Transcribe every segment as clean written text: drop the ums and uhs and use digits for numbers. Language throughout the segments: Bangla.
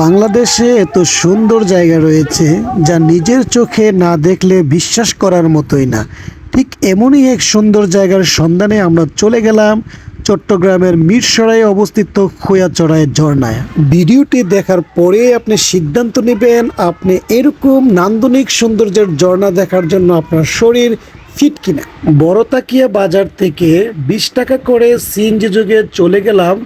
বাংলাদেশে এত সুন্দর জায়গা রয়েছে যা নিজের চোখে না দেখলে বিশ্বাস করার মতোই না। ঠিক এমনই এক সুন্দর জায়গার সন্ধানে আমরা চলে গেলাম চট্টগ্রামের মিরসরাইয়ে অবস্থিত খোয়াচড়ায় ঝর্ণায়। ভিডিওটি দেখার পরে আপনি সিদ্ধান্ত নেবেন আপনি এরকম নান্দনিক সৌন্দর্যের ঝর্ণা দেখার জন্য আপনার শরীর ফিট কিনা। বড়তাকিয়া বাজার থেকে 20 টাকা করে সিএনজি যোগে চলে গেলাম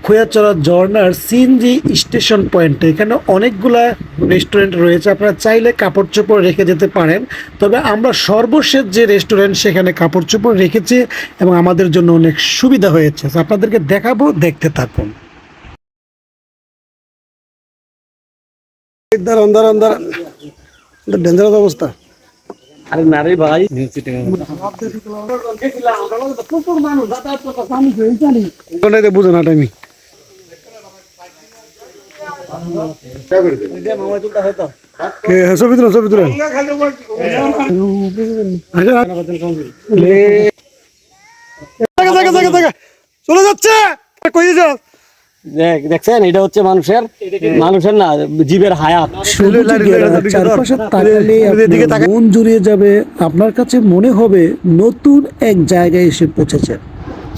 খোয়াচড়া ঝর্ণার সিএনজি স্টেশন পয়েন্টে। এখানে অনেকগুলা রেস্টুরেন্ট রয়েছে, আপনারা চাইলে কাপড় চোপড় রেখে যেতে পারেন। তবে আমরা সর্বশেষ যে রেস্টুরেন্ট সেখানে কাপড় চোপড় রেখেছি এবং আমাদের জন্য অনেক সুবিধা হয়েছে। আপনাদেরকে দেখাবো, দেখতে থাকুন। ডেঞ্জারাস অবস্থা। আরে না রে ভাই, বুঝো না আমি ছবি তুলেন চলে যাচ্ছে। দেখছেন এটা হচ্ছে মানুষের না জীবের হায়াত। চারপাশে তাকালে মন জুড়িয়ে যাবে, আপনার কাছে মনে হবে নতুন এক জায়গায় এসে পৌঁছেছে।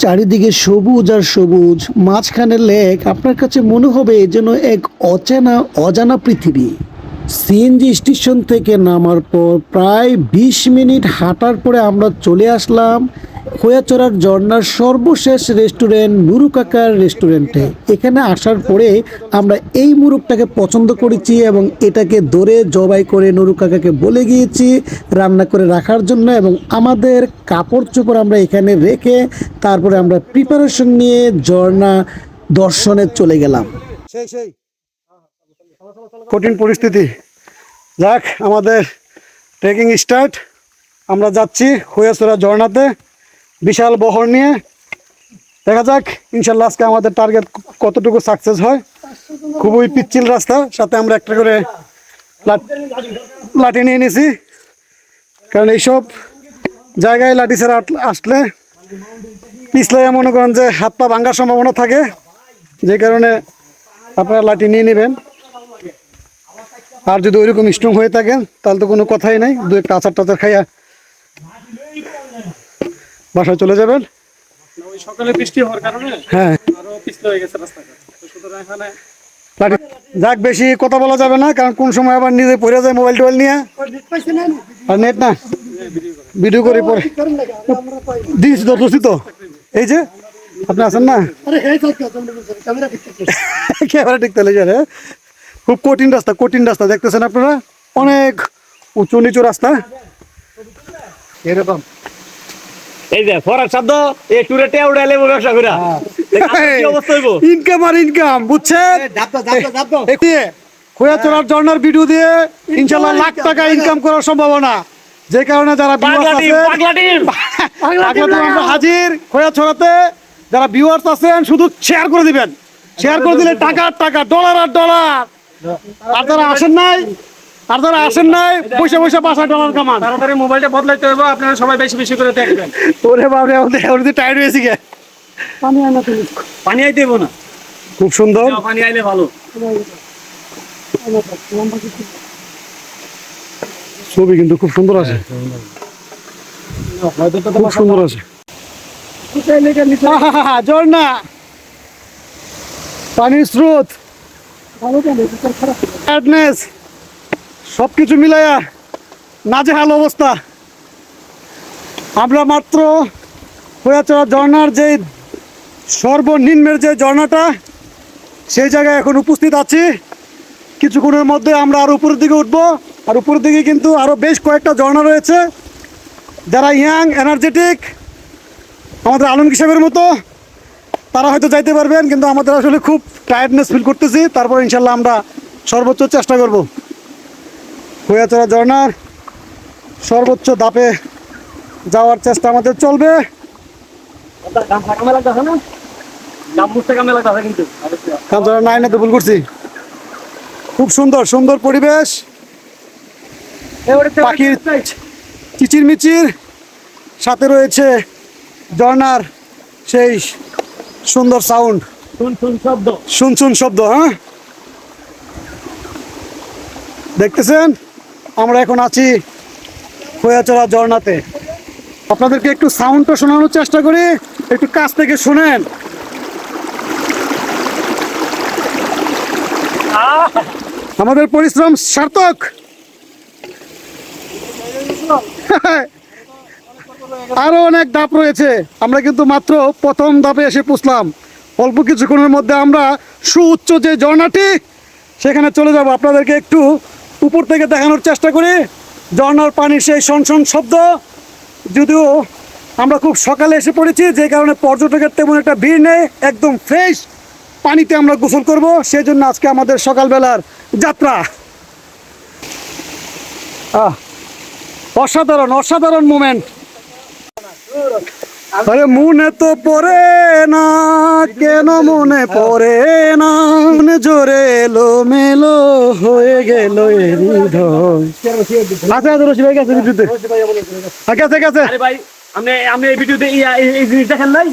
চারিদিকে সবুজ আর সবুজ, মাঝখানে লেক, আপনার কাছে মনে হবে যেন এক অজানা পৃথিবী। সিএনজি স্টেশন থেকে নামার পর প্রায় 20 মিনিট হাঁটার পরে আমরা চলে আসলাম খোয়াচড়ার ঝর্ণার সর্বশেষ রেস্টুরেন্ট নুরু কাকার রেস্টুরেন্টে। এখানে আসার পরে আমরা এই মুরগটাকে পছন্দ করেছি এবং এটাকে ধরে জবাই করে নুরু কাকাকে বলে গিয়েছি রান্না করে রাখার জন্য, এবং আমাদের কাপড় চোপড় আমরা এখানে রেখে তারপরে আমরা প্রিপারেশন নিয়ে ঝর্ণা দর্শনে চলে গেলাম। সেই কঠিন পরিস্থিতি, যাক আমাদের ট্রেকিং স্টার্ট। আমরা যাচ্ছি খোয়াচড়া ঝর্ণাতে বিশাল বহর নিয়ে। দেখা যাক ইনশাল্লাহ আজকে আমাদের টার্গেট কতটুকু সাকসেস হয়। খুবই পিচ্ছিল রাস্তা, সাথে আমরা একটা করে লাঠি নিয়ে নিয়েছি, কারণ এইসব জায়গায় লাঠি ছাড়া আসলে পিছলে মনে করেন যে হাত পা ভাঙার সম্ভাবনা থাকে, যে কারণে আপনারা লাঠি নিয়ে নেবেন। আর যদি ওইরকম স্ট্রং হয়ে থাকেন তাহলে তো কোনো কথাই নাই, দু একটা আচার টাচার খাইয়া বাসায় চলে যাবেন। সকালে বৃষ্টি হওয়ার কারণে হ্যাঁ আরো পিছলে হয়ে গেছে রাস্তাটা, তো সুতরাং এখানে যাক বেশি কথা বলা যাবে না, কারণ কোন সময় আবার নিজে পড়ে যায় মোবাইল টোবাইল নিয়ে। আর নেট না ভিডিও করে পরে দিয়েছি তো দোষী তো। এই যে আপনি আছেন না, ক্যামেরা ঠিক তাহলে যারে। খুব কঠিন রাস্তা দেখতেছেন আপনারা, অনেক উঁচু নিচু রাস্তা এরকম। এই যে ফরাক শব্দ এই টুরেটে উড়াইলে ব্যবসা কইরা কি অবস্থা হইবো, ইনকাম আর ইনকাম, বুঝছেন? খোয়াচড়ার ঝর্ণার ভিডিও দিয়ে ইনশাআল্লাহ লাখ টাকা ইনকাম করার সম্ভাবনা। যে কারণে যারা আমরা হাজির খোয়াচড়াতে, যারা ভিউয়ার্স আছেন শুধু শেয়ার করে দিবেন। শেয়ার করে দিলে টাকা ডলার আর ডলার। আর যারা আসেন নাই পয়সা বাসায় ডলার কামান। তাড়াতাড়ি মোবাইলটা বদলাইতে হবে, আপনারা সবাই বেশি করে দেখবেন। ওরে বাবা ওরে টায়ার্ড হয়েছি গে, পানি আইতে দেবো না। খুব সুন্দর পানি আইলে ভালো। ছবি কিন্তু খুব সুন্দর আছে, খুব সুন্দর আছে। ঝর্ণা, পানির স্রোত, সবকিছু মিলাইয়া নাজেহাল অবস্থা। আমরা মাত্র খোয়াচড়া ঝর্ণার যে সর্বনিম্নের যে ঝর্ণাটা, সেই জায়গায় এখন উপস্থিত আছি। কিছুক্ষণের মধ্যে আমরা আরো উপরের দিকে উঠবো, আর উপরের দিকে কিন্তু আরো বেশ কয়েকটা ঝর্ণা রয়েছে। যারা ইয়াং এনার্জেটিক আমাদের আলমগীর সাহেবের মতো তারা হয়তো যাইতে পারবেন, কিন্তু আমাদের আসলে খুব টায়ার্ডনেস ফিল করতেছি। তারপর ইনশাল্লাহ আমরা সর্বোচ্চ চেষ্টা করব খোয়াচড়া ঝর্ণার সর্বোচ্চ ধাপে যাওয়ার চেষ্টা আমাদের চলবে। নাই না তো ভুল করছি। খুব সুন্দর পরিবেশ, পাখির চিচিরমিচির, সাথে রয়েছে ঝর্ণার সেই সুন্দর সাউন্ড, শুন শব্দ। হ্যাঁ, দেখতেছেন আমরা এখন আছি খোয়াচড়া ঝর্ণাতে। আপনাদেরকে একটু সাউন্ডটা শোনানোর চেষ্টা করি, একটু কাছ থেকে শুনেন। আমাদের পরিশ্রম সার্থক। আরো অনেক ধাপ রয়েছে, আমরা কিন্তু মাত্র প্রথম ধাপে এসে পৌঁছলাম। অল্প কিছুক্ষণের মধ্যে আমরা সুউচ্চ যে ঝর্ণাটি সেখানে চলে যাব। আপনাদেরকে একটু উপর থেকে দেখানোর চেষ্টা করি ঝর্ণার পানির সেই শনশন শব্দ। যদিও আমরা খুব সকালে এসে পড়েছি, যে কারণে পর্যটকের তেমন একটা ভিড় নেই, একদম ফ্রেশ পানিতে আমরা গোসল করব, সেই জন্য আজকে আমাদের সকালবেলার যাত্রা। অসাধারণ অসাধারণ মোমেন্ট। আরে মনে তো পড়ে না, কেন মনে পড়ে না, মনে জোরে এলো মেলো হয়ে গেল হৃদয়। আচ্ছা রশি ভাই গেছে ভিডিওতে, গেছে গেছে। আরে ভাই আপনি এই ভিডিওতে এই জিনিস দেখেন নাই?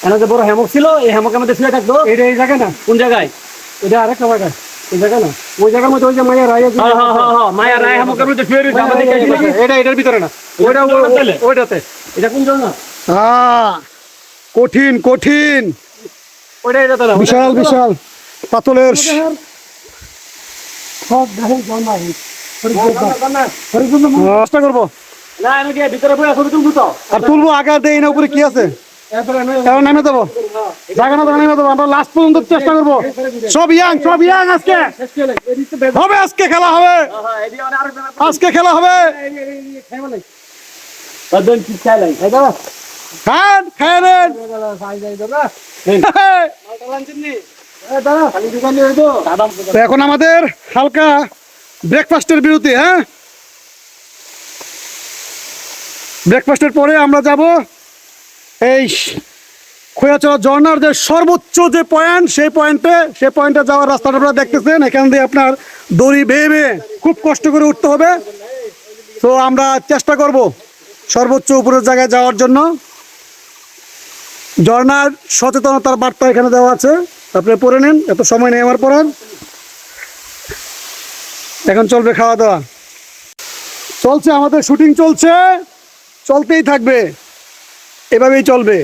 এখানে যে বড় হ্যামক ছিল, এই হ্যামকের মধ্যে শুয়ে থাকতো। এটা এই জায়গা না, কোন জায়গায়? এটা আরেকটা জায়গা, এই জায়গা না, ওই জায়গার মধ্যে ওই যে মায়া রায় আছে। মায়া রায় হ্যামকের মধ্যে শুয়ে রয়েছে। আমাদের এটা এটার ভিতরে না, ওইটা ওইটাতে। এটা কোন ঝর্ণা? কঠিন কঠিন, ওইটা এটা তো না, বিশাল বিশাল পাতলের। চেষ্টা করবো না এনে ভিতরে বই ছবি তুলবো তো। আর তুলবো, আগে দেই না উপরে কি আছে, এখন নামে দেবো, জায়গা না নামে দেবো। আমরা লাস্ট পর্যন্ত চেষ্টা করবো। সব ইয়াং আজকে হবে, আজকে খেলা হবে, আজকে খেলা হবে। খান খায় নেন। তো এখন আমাদের হালকা ব্রেকফাস্টের বিরতি। হ্যাঁ, ব্রেকফাস্টের পরে আমরা যাব এই খোয়াচড়া ঝর্ণার যে সর্বোচ্চ যে পয়েন্ট, সেই পয়েন্টে যাওয়ার রাস্তাটা আপনারা দেখতেছেন। এখান দিয়ে আপনার দড়ি বেয়ে বেয়ে খুব কষ্ট করে উঠতে হবে। তো আমরা চেষ্টা করব সর্বোচ্চ উপরের জায়গায় যাওয়ার জন্য। ঝর্ণার সচেতনতার বার্তা এখানে দেওয়া আছে, আপনি পড়ে নেন, এত সময় নেই আমার পড়ার। এখন চলবে খাওয়া দাওয়া, চলছে আমাদের শুটিং, চলছে, চলতেই থাকবে, এভাবেই চলবে।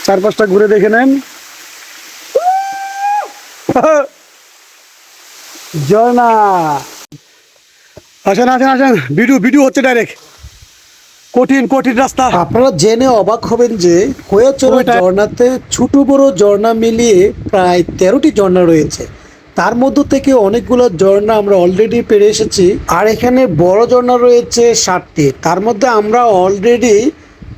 চারপাশটা ঘুরে দেখে নেন। ঝর্ণা, আসেন আসেন আসেন, ভিডিও হচ্ছে ডাইরেক্ট। কঠিন কঠিন রাস্তা। আপনারা জেনে অবাক হবেন যে খোয়াচড়া ঝর্ণাতে ছোট বড় ঝর্ণা মিলিয়ে প্রায় 13টি ঝর্ণা রয়েছে। তার মধ্য থেকে অনেকগুলো ঝর্ণা আমরা অলরেডি পেরে এসেছি, আর এখানে বড় ঝর্ণা রয়েছে 7টি। তার মধ্যে আমরা অলরেডি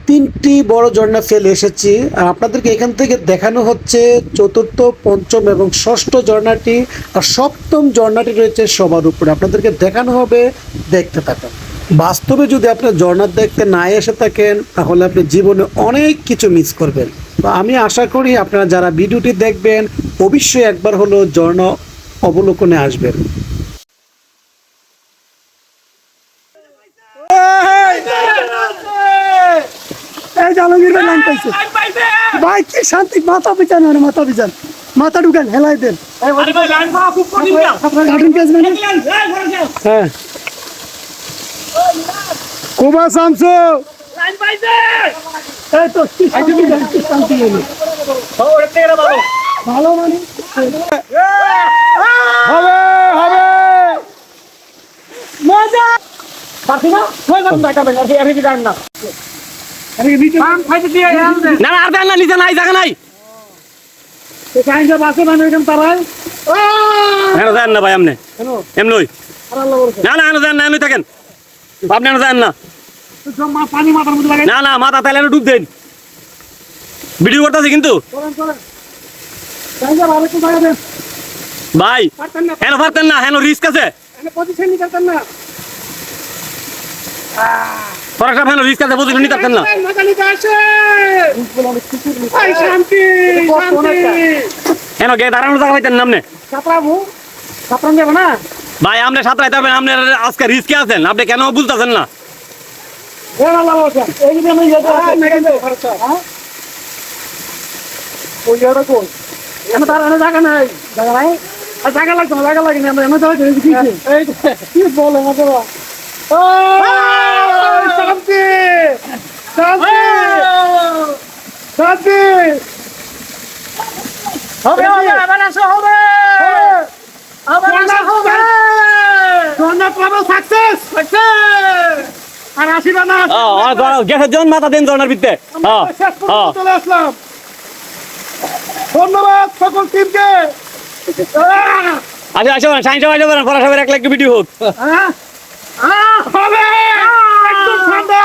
3টি বড় ঝর্ণা ফেলে এসেছি। আর আপনাদেরকে এখান থেকে দেখানো হচ্ছে চতুর্থ, পঞ্চম এবং ষষ্ঠ ঝর্ণাটি, আর সপ্তম ঝর্ণাটি রয়েছে সবার উপরে। আপনাদেরকে দেখানো হবে, দেখতে থাকুন। বাস্তবে যদি আপনার ঝর্ণা দেখতে না এসে থাকেন, তাহলে আপনি জীবনে অনেক কিছু মিস করবেন। তো আমি আশা করি আপনারা যারা ভিডিওটি দেখবেন, অবশ্যই একবার হলো ঝর্ণা অবলোকনে আসবেন। ভাই কি শান্তি, মাথা পিছান, মাথা ঢুকান, হেলাই দেন। হ্যাঁ, কুবা শামসু, এই তো শান্তি ভালো মানে হবে হবে মজা। না আর দেন না, নিচে নাই, জায়গা নাই। দেন না ভাই, আপনি এমনি না না দেন না, এমনি থাকেন আপনি, দেন না না না, মাথা তাইলে ডুব দেন। ভিডিও করতেছি কিন্তু ভাই, হেন পারতেন না, হেন রিস্ক আছে। ফরাকটা হেন রিস্ক আছে, পজিশন নিতে পারতেন না। হেন গে দাঁড়ানো জায়গা পাইতেন না আপনি ভাই, আপনি সাঁতরাইতে পারবেন, আপনি আজকে রিস্কে আছেন, আপনি কেন বুঝতেছেন না? জায়গা নাই জায়গা লাগতো না, জায়গা লাগেনি আমরা এমন কি বলে শান্তি শান্তি শান্তি হবে হবে আবার আসো হবে আবার আসো হবে জন্না ট্রাভেল সাকসেস সাকসেস আর আসিবা না গ্যাসের জন মাথা দেন জনের ভিতরে শেষ পর্যন্ত চলে আসলাম ধন্যবাদ সকল টিমকে আচ্ছা আসো সাইন সবাই যাবেন পড়া সবাই এক লাখ ভিডিও হোক হবে একদম ঠান্ডা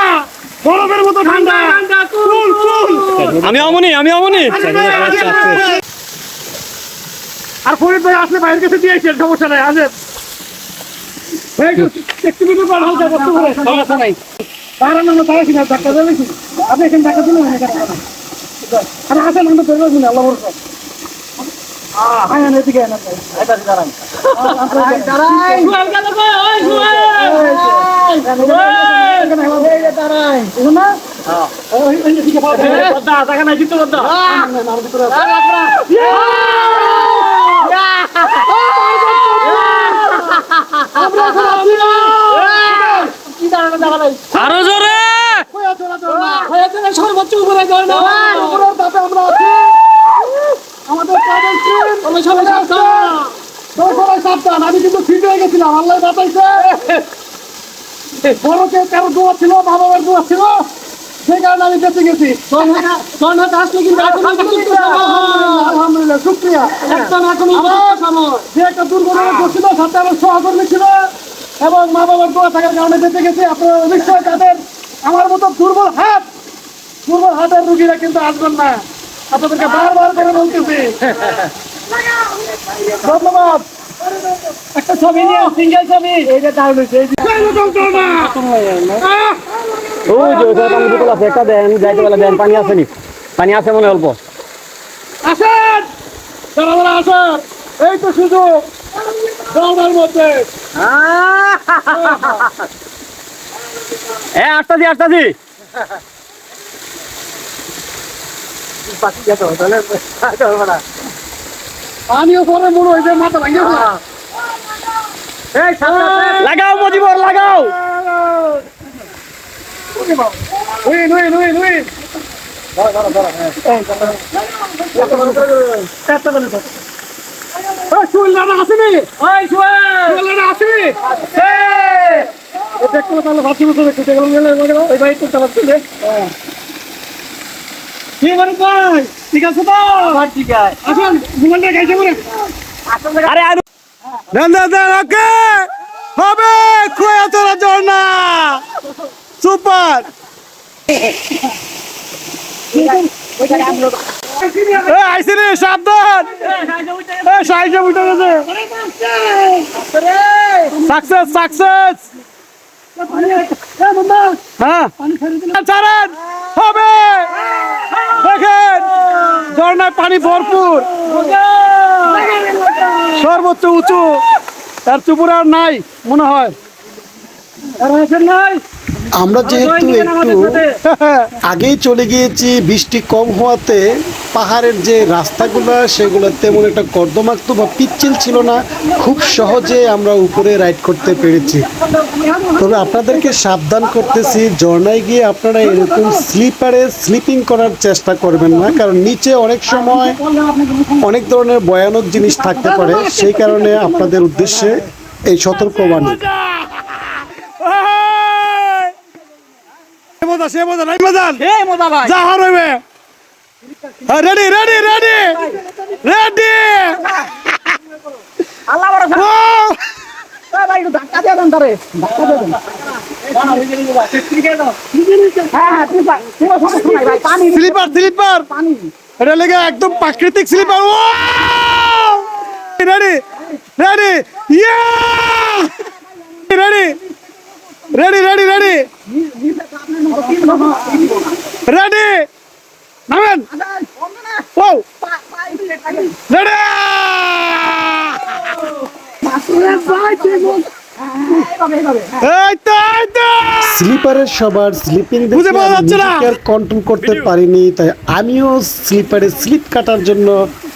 বরফের মতো ঠান্ডা কুল কুল আমি অমনি আর ফরিদ ভাই আসলে ভাইয়ের কাছে দিয়েছেন সমস্যা নাই আসেন একটু বিটু পার হালকা বস্তু করে সমস্যা নাই তারা নাম তারা কিনা ধাক্কা দেবে কি আপনি এখানে ধাক্কা দিলেন আর আসেন আমরা ধরে রাখুন আল্লাহ বরকত হ্যাঁ এদিকে না দাঁড়ান আরো জোরে সর্বোচ্চ উপরে আমাদের সাবধান আমি কিন্তু ফিট হয়ে গেছিলাম আল্লাহ বাঁচাইছে বড় কেউ কারো দোয়া ছিল মা বাবার দোয়া ছিল সেই কারণে আমি বেঁচে গেছি আসলে কিন্তু আলহামদুলিল্লাহ শুক্রিয়া যে একটা দুর্ঘটনা করছিল সাথে আমার সহকর্মী ছিল এবং মা বাবার দোয়া থাকার কারণে বেঁচে গেছি আপনারা অবশ্যই তাদের আমার মতো দুর্বল হাতের রুগীরা কিন্তু আসবেন না আপনাদেরকে বারবার করে বলতেছি ধন্যবাদ একটা ছবি নিয়ে সিঙ্গেল ছবি এই যে তাহলে ওই যে ওটা আমি বোতল আছে একটা দেন যাইতে বলে দেন পানি আছে মনে অল্প আসেন তারা আসেন এই তো সুযোগ গ্রামের মধ্যে আসতাছি আমিও পরে মনে হয়েছে মাথা ভাঙে লাগাও মজিবর লাগাও ঠিক আছে তো ঠিক আছে আসুন মোবাইলটা গাইছে মনে আরে ওকে হবে খোয়া তোরা ঝর্ণা সুপার আইসিনি সাবধান সাইজে উঠে গেছে সাকসেস হ্যাঁ ছাড়েন হবে দেখেন ঝর্ণায় পানি ভরপুর সর্বোচ্চ উঁচু তার চুপুর আর নাই মনে হয় আমরা যেহেতু একটু আগেই চলে গিয়েছি বৃষ্টি কম হওয়াতে পাহাড়ের যে রাস্তাগুলো সেগুলো তেমন একটা কর্দমাক্ত বা পিচ্ছিল ছিল না, খুব সহজে আমরা উপরে রাইড করতে পেরেছি। তবে আপনাদেরকে সাবধান করতেছি, ঝর্ণায় গিয়ে আপনারা এরকম স্লিপিং করার চেষ্টা করবেন না, কারণ নিচে অনেক সময় অনেক ধরনের ভয়ানক জিনিস থাকতে পারে, সেই কারণে আপনাদের উদ্দেশ্যে এই সতর্কবাণী। এটা লেগে একদম প্রাকৃতিক slipper. Ready ready ready ready ready ready ready নামেন ও রেডি স্লিপারের সবার স্লিপিং কন্ট্রোল করতে পারিনি, তাই আমিও স্লিপারে স্লিপ কাটার জন্য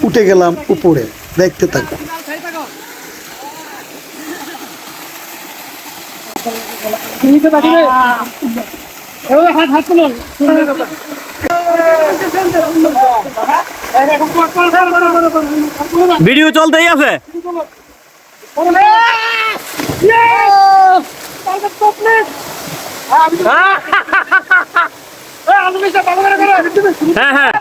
উঠে গেলাম উপরে। দেখতে থাকো। ভিডিও চলতেই আছে। হ্যাঁ হ্যাঁ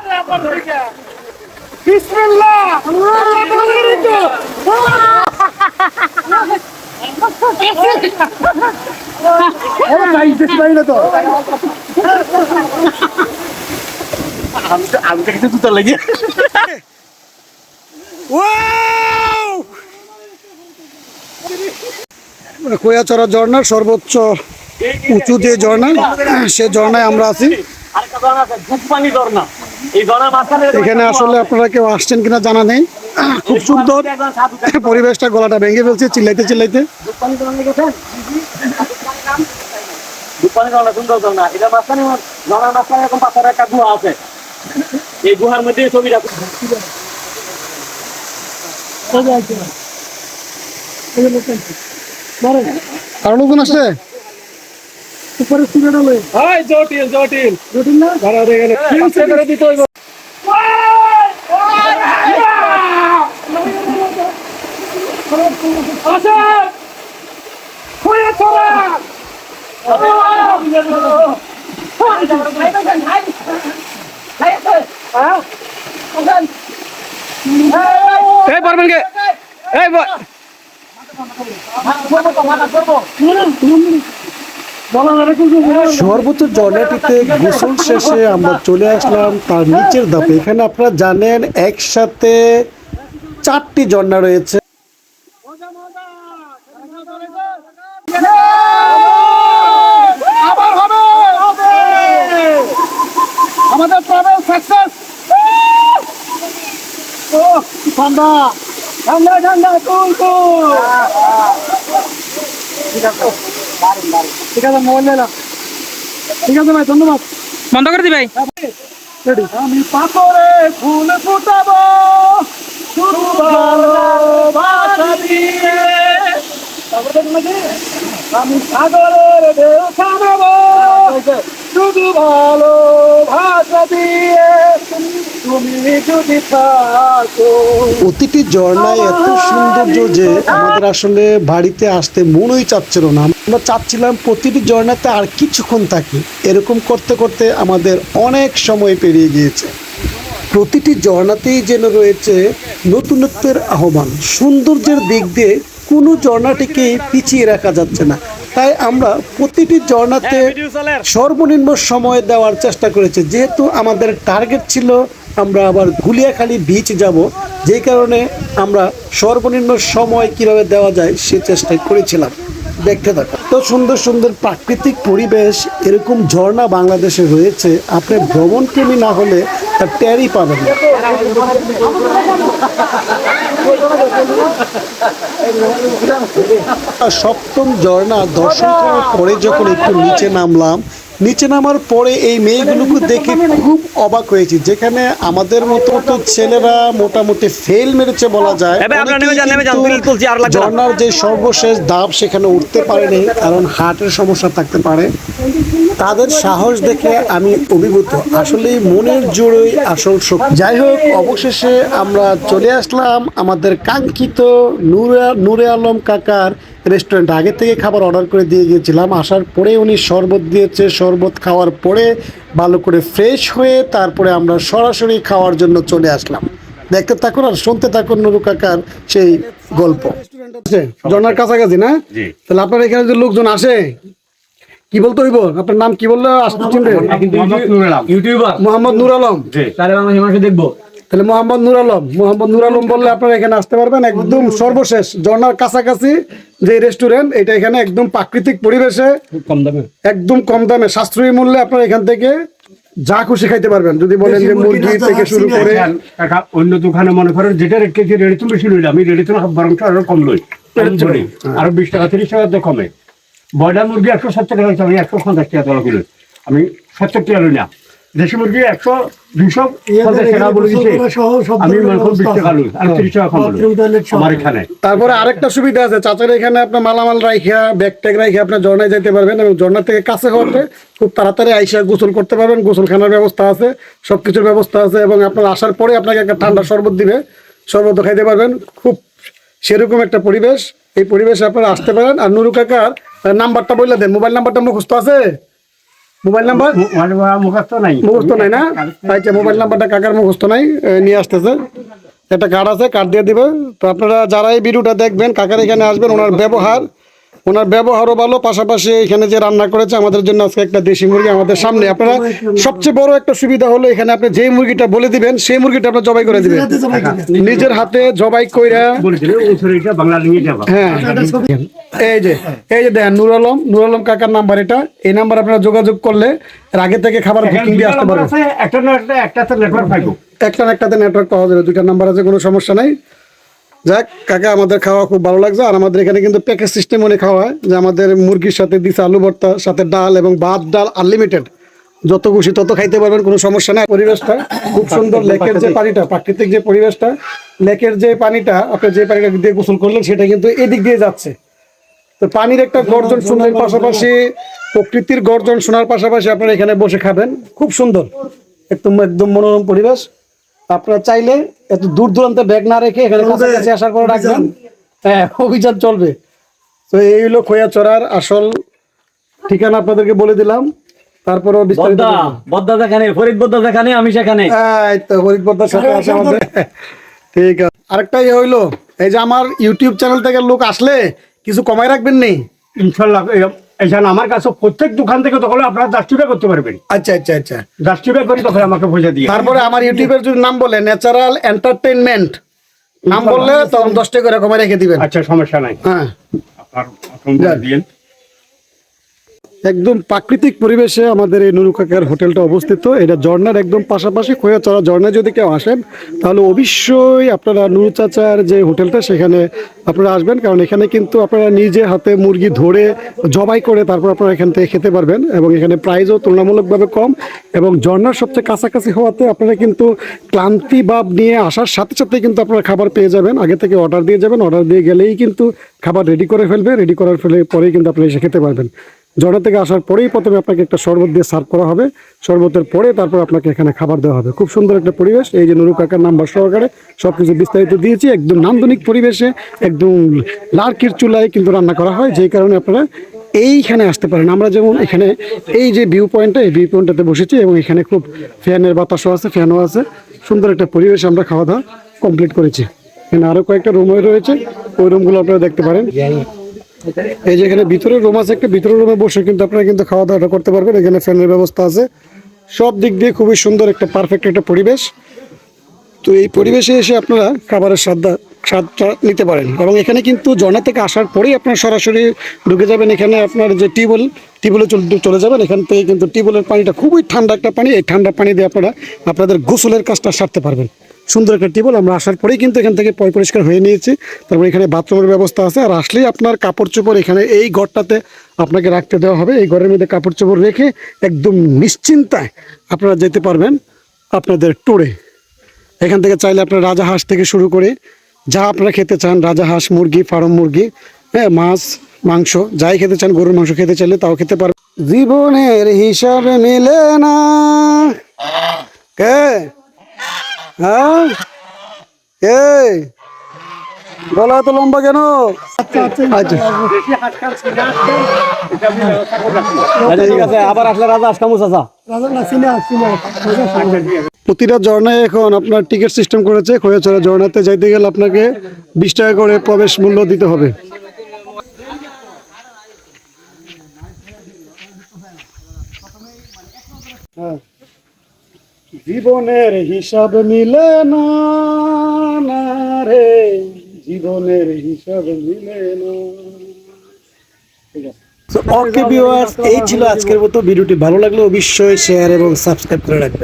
আমি কিছু জুতা লাগিয়ে কোয়াচড়া ঝর্ণার সর্বোচ্চ উঁচু যে ঝর্ণা, সে ঝর্ণায় আমরা আছি। এখানে আসলে আপনারা কেউ আসছেন কিনা জানা নেই। খুব সুন্দর পরিবেশটা, গলাটা ভেঙে ফেলছে চিল্লাইতে চিল্লাইতে। এই গুহার মধ্যে ছবিটা আর লোকজন আসছে জটিল জটিল জটিল না দিতে হইব। পারবেন কে? সর্বোচ্চ ঝর্ণাটিতে গোসল শেষে আমরা চলে আসলাম তার নিচের ধাপে। এখানে আপনারা জানেন একসাথে 4টি ঝর্ণা রয়েছে। আমাদের ট্রাভেল সাকসেস। ঠান্ডা ঠান্ডা ঠান্ডা কুল কুল। ঠিক আছে মোবাইল নিলাম। ঠিক আছে ভাই, ধন্যবাদ। বন্ধ করে দি ভাই। আমি পাথরে ফুল ফুটাবো শুধু ভালোবাসা দিয়ে। আমি সাগরের ঢেউ থামাবো শুধু ভালোবাসা দিয়ে। তুমি যদি থাকো। প্রতিটি ঝর্ণায় এত সৌন্দর্য যে আমাদের আসলে বাড়িতে আসতে মনই চাচ্ছিল না। আমরা চাচ্ছিলাম প্রতিটি ঝর্ণাতে আর কিছুক্ষণ থাকি। এরকম করতে করতে আমাদের অনেক সময় পেরিয়ে গিয়েছে। প্রতিটি ঝর্ণাতেই যেন রয়েছে নতুনত্বের আহ্বান। সৌন্দর্যের দিক দিয়ে কোনো ঝর্ণাটিকে পিছিয়ে রাখা যাচ্ছে না, তাই আমরা প্রতিটি ঝর্ণাতে সর্বনিম্ন সময় দেওয়ার চেষ্টা করেছি। যেহেতু আমাদের টার্গেট ছিল আমরা আবার গুলিয়াখালী বিচ যাব, যেই কারণে আমরা সর্বনিম্ন সময় কিভাবে দেওয়া যায় সে চেষ্টা করেছিলাম। দেখতে থাকো। তো সুন্দর সুন্দর প্রাকৃতিক পরিবেশ, এরকম ঝর্ণা বাংলাদেশে রয়েছে। আপনি ভ্রমণ প্রেমী না হলে তার টেরই পাবেন না। সপ্তম ঝর্ণা দর্শন করার পরে যখন একটু নিচে নামলাম, নিচে নামার পরে এই মেয়েগুলোকে দেখে খুব অবাক হয়েছি। যেখানে আমাদের মতো ছেলেরা মোটামুটি ফেল মেরেছে বলা যায়। ঝর্ণার যে সর্বশেষ ধাপ সেখানে উঠতে পারেনি, কারণ হার্টের সমস্যা থাকতে পারে। তাদের সাহস দেখে আমি অভিভূত। আসলে মনের জোরেই আসল শক্তি। যাই হোক, অবশেষে আমরা চলে আসলাম আমাদের কাঙ্ক্ষিত নূরে আলম কাকার রেস্টুরেন্ট। আগে থেকে খাবার অর্ডার করে দিয়ে গিয়েছিলাম। আসার পরে উনি শরবত দিয়েছে। শরবত খাওয়ার পরে ভালো করে ফ্রেশ হয়ে তারপরে আমরা সরাসরি খাওয়ার জন্য চলে আসলাম। দেখতে থাকুন আর শুনতে থাকুন নুরু কাকার সেই গল্প। ঝর্ণার কাছাকাছি না? তাহলে আপনার এখানে যে লোকজন আসে কি বলতে হইব? আপনার নাম কি বললে আসতে চিনবে? মোহাম্মদ নূর আলম। দেখবো তাহলে মোহাম্মদ নূর আলম বললে আপনারা এখানে আসতে পারবেন। একদম সর্বশেষ ঝর্ণার কাছাকাছি যে রেস্টুরেন্ট, এটা এখানে একদম প্রাকৃতিক পরিবেশে একদম কম দামে সাশ্রয়ী মূল্যে আপনারা এখান থেকে যা খুশি খাইতে পারবেন। যদি বলেন যে মুরগি থেকে শুরু করে অন্য দোকানে মনে করেন যেটা রেট কেজি রেডি তুমি বেশি লইলে, আমি রেডি তো বরং আরো কম লই, আরো 20 টাকা 30 টাকা কমে। ব্রয়লার মুরগি 170 টাকা হচ্ছে, আমি 150 টাকা তোলা কিলো, আমি 70 টাকা লই না। দেশি মুরগি 100 250 টাকা বলে দিচ্ছে, আমি মনে করি 20 টাকা লই, আর 30 টাকা কম লই আমার এখানে। তারপরে আরেকটা সুবিধা আছে, চাচার এখানে আপনার মালামাল রাইখা ব্যাগ ট্যাগ রাইখা আপনার ঝর্ণায় যেতে পারবেন, এবং ঝর্ণা থেকে কাছে হওয়াতে খুব তাড়াতাড়ি আইসা গোসল করতে পারবেন। গোসলখানার ব্যবস্থা আছে, সবকিছুর ব্যবস্থা আছে, এবং আপনার আসার পরে আপনাকে একটা ঠান্ডা শরবত দিবে, শরবত খাইতে পারবেন। খুব সেরকম একটা পরিবেশ, এই পরিবেশে আপনারা আসতে পারেন। আর নুরু কাকার নাম্বারটা বলে দেন, মোবাইল নাম্বারটা মুখস্থ আছে? মোবাইল নাম্বার মুখস্থ নাই, মুখস্থ নাই না? আচ্ছা, মোবাইল নাম্বারটা কাকার মুখস্থ নাই, নিয়ে আসতেছে। একটা কার্ড আছে, কার্ড দিয়ে দিবে। তো আপনারা যারা এই ভিডিওটা দেখবেন, কাকার এখানে আসবেন। ওনার ব্যবহারও ভালো, পাশাপাশি এখানে যে রান্না করেছে আমাদের জন্য আজকে একটা দেশি মুরগি আমাদের সামনে। আপনারা সবচেয়ে বড় একটা সুবিধা হলো এখানে আপনি যেই মুরগিটা বলে দিবেন সেই মুরগিটা আপনার জবাই করে দিবেন, নিজের হাতে জবাই কইরা। বাংলা নিয়ে যাবা। হ্যাঁ, এই যে দেখেন নুর আলম কাকার নাম্বার এটা। এই নাম্বার আপনারা যোগাযোগ করলে এর আগে থেকে খাবার বুকিং দিয়ে আসতে পারবেন। একটাতে নেটওয়ার্ক পাইবো, একটাতে নেটওয়ার্ক পাওয়া যাবে, 2টা নাম্বার আছে, কোনো সমস্যা নাই। যাক কাকা, আমাদের খাওয়া খুব ভালো লাগছে। আর আমাদের এখানে কিন্তু প্যাকেজ সিস্টেম মনে খাওয়া হয়, যে আমাদের মুরগির সাথে দিচ্ছে আলু ভর্তা, সাথে ডাল এবং ভাত ডাল আনলিমিটেড, যত খুশি তত খাইতে পারবেন, কোনো সমস্যা নাই। পরিবেশটা খুব সুন্দর, লেকের যে পানিটা, প্রাকৃতিক যে পরিবেশটা, লেকের যে পানিটা, আপনি যে পানিটা দিয়ে গোসল করলেন সেটা কিন্তু এদিক দিয়ে যাচ্ছে। তো পানির একটা গর্জন শোনার পাশাপাশি, প্রকৃতির গর্জন শোনার পাশাপাশি আপনারা এখানে বসে খাবেন, খুব সুন্দর, একদম মনোরম পরিবেশ। আপনারা চাইলে এত দূর দূরান্তে ব্যাগ না রেখে এখানে কাছাকাছি আসার পরে রাখবেন। হ্যাঁ, অভিযান চলবে। তো এই হলো খোয়াচড়ার আসল ঠিকানা, আপনাদেরকে বলে দিলাম। তারপরেও বিস্তারিত বদ্দা যেখানে, ফরিদ বদ্দা যেখানে, আমি সেখানে। এই তো ফরিদ বদ্দার সাথে আছে আমাদের। ঠিক আছে, আরেকটা হইলো, এই যে আমার ইউটিউব চ্যানেল থেকে লোক আসলে কিছু কমাই রাখবেন নি ইনশাল্লাহ। এখানে আমার কাছে প্রত্যেক দোকান থেকে তখন আপনারা 10 টাকা করতে পারবেন। আচ্ছা, 10 টাকা করে তখন আমাকে পয়সা দিয়ে। তারপরে আমার ইউটিউবের যদি নাম বলে ন্যাচারাল এন্টারটেইনমেন্ট নাম বললে তখন 10 টাকা করে কমাই রেখে দিবেন। আচ্ছা, সমস্যা নাই। হ্যাঁ, আপনার দিন। একদম প্রাকৃতিক পরিবেশে আমাদের এই নুরু কাকার হোটেলটা অবস্থিত। এটা ঝর্ণার একদম পাশাপাশি। খোয়াচড়া ঝর্ণায় যদি কেউ আসেন তাহলে অবশ্যই আপনারা নুরু চাচার যে হোটেলটা সেখানে আপনারা আসবেন, কারণ এখানে কিন্তু আপনারা নিজে হাতে মুরগি ধরে জবাই করে তারপর আপনারা এখান থেকে খেতে পারবেন, এবং এখানে প্রাইসও তুলনামূলকভাবে কম, এবং ঝর্ণার সবচেয়ে কাছাকাছি হওয়াতে আপনারা কিন্তু ক্লান্তি ভাব নিয়ে আসার সাথে সাথে কিন্তু আপনারা খাবার পেয়ে যাবেন। আগে থেকে অর্ডার দিয়ে যাবেন, অর্ডার দিয়ে গেলেই কিন্তু খাবার রেডি করে ফেলবে, রেডি করার পরেই কিন্তু আপনারা এসে খেতে পারবেন। ঝর্ণা থেকে আসার পরেই প্রথমে আপনাকে একটা শরবত দিয়ে সার্ভ করা হবে, শরবতের পরে তারপর আপনাকে এখানে খাবার দেওয়া হবে। খুব সুন্দর একটা পরিবেশ। এই যে নুরু কাকার নাম্বার সহকারে সবকিছু বিস্তারিত দিয়েছি, একদম নান্দনিক পরিবেশে, একদম লার্কির চুলায় কিন্তু রান্না করা হয়, যেই কারণে আপনারা এইখানে আসতে পারেন। আমরা যেমন এখানে এই যে ভিউ পয়েন্টটা, এই ভিউ পয়েন্টটাতে বসেছি, এবং এখানে খুব ফ্যানের বাতাসও আছে, ফ্যানও আছে, সুন্দর একটা পরিবেশ। আমরা খাওয়া দাওয়া কমপ্লিট করেছি। এখানে আরও কয়েকটা রুম রয়েছে, ওই রুমগুলো আপনারা দেখতে পারেন। এই যে এখানে ভিতরে রুম আছে, একটা ভিতরের রুমে বসে কিন্তু আপনারা কিন্তু খাওয়া দাওয়াটা করতে পারবেন। এখানে ফ্যানের ব্যবস্থা আছে, সব দিক দিয়ে খুবই সুন্দর একটা পারফেক্ট একটা পরিবেশ। তো এই পরিবেশে এসে আপনারা খাবারের স্বাদটা নিতে পারেন, এবং এখানে কিন্তু ঝর্ণা থেকে আসার পরেই আপনারা সরাসরি ঢুকে যাবেন। এখানে আপনার যে টিউবওয়েলে চলে যাবেন। এখান থেকে কিন্তু টিউবওয়েলের পানিটা খুবই ঠান্ডা একটা পানি, এই ঠান্ডা পানি দিয়ে আপনারা আপনাদের গোসলের কাজটা সারতে পারবেন। সুন্দর একটা টিউবওয়েল। আমরা আসার পরেই কিন্তু এখান থেকে পরিষ্কার হয়ে নিয়েছি। তারপর এখানে বাথরুমের ব্যবস্থা আছে, আর আসলেই আপনার কাপড় চোপড় এখানে এই ঘরটাতে আপনাকে রাখতে দেওয়া হবে। এই ঘরের মধ্যে কাপড় চোপড় রেখে একদম নিশ্চিন্তায় আপনারা যেতে পারবেন আপনাদের ট্যুরে। এখান থেকে চাইলে আপনারা রাজাহাঁস থেকে শুরু করে যা আপনারা খেতে চান, রাজাহাঁস, মুরগি, ফার্ম মুরগি, হ্যাঁ, মাছ, মাংস, যাই খেতে চান, গরুর মাংস খেতে চাইলে তাও খেতে পারবেন। জীবনের হিসাবে মিলে না কে, হ্যাঁ, এই গলা এত লম্বা কেন? আচ্ছা, ঠিক আছে, আবার আসলে রাজা আসকামু চাচা। প্রতিটা ঝর্ণায় এখন আপনার টিকিট সিস্টেম করেছে। খোয়াচড়া ঝর্ণাতে যাইতে গেলে আপনাকে 20 টাকা করে প্রবেশ মূল্য দিতে হবে। জীবনের হিসাব মিলে না রে, জীবনের হিসাব মিলে না। ঠিক আছে, ওকে ভিউয়ার্স, এই ছিল আজকের মতো ভিডিওটি। ভালো লাগলে অবশ্যই শেয়ার এবং সাবস্ক্রাইব করে রাখবেন।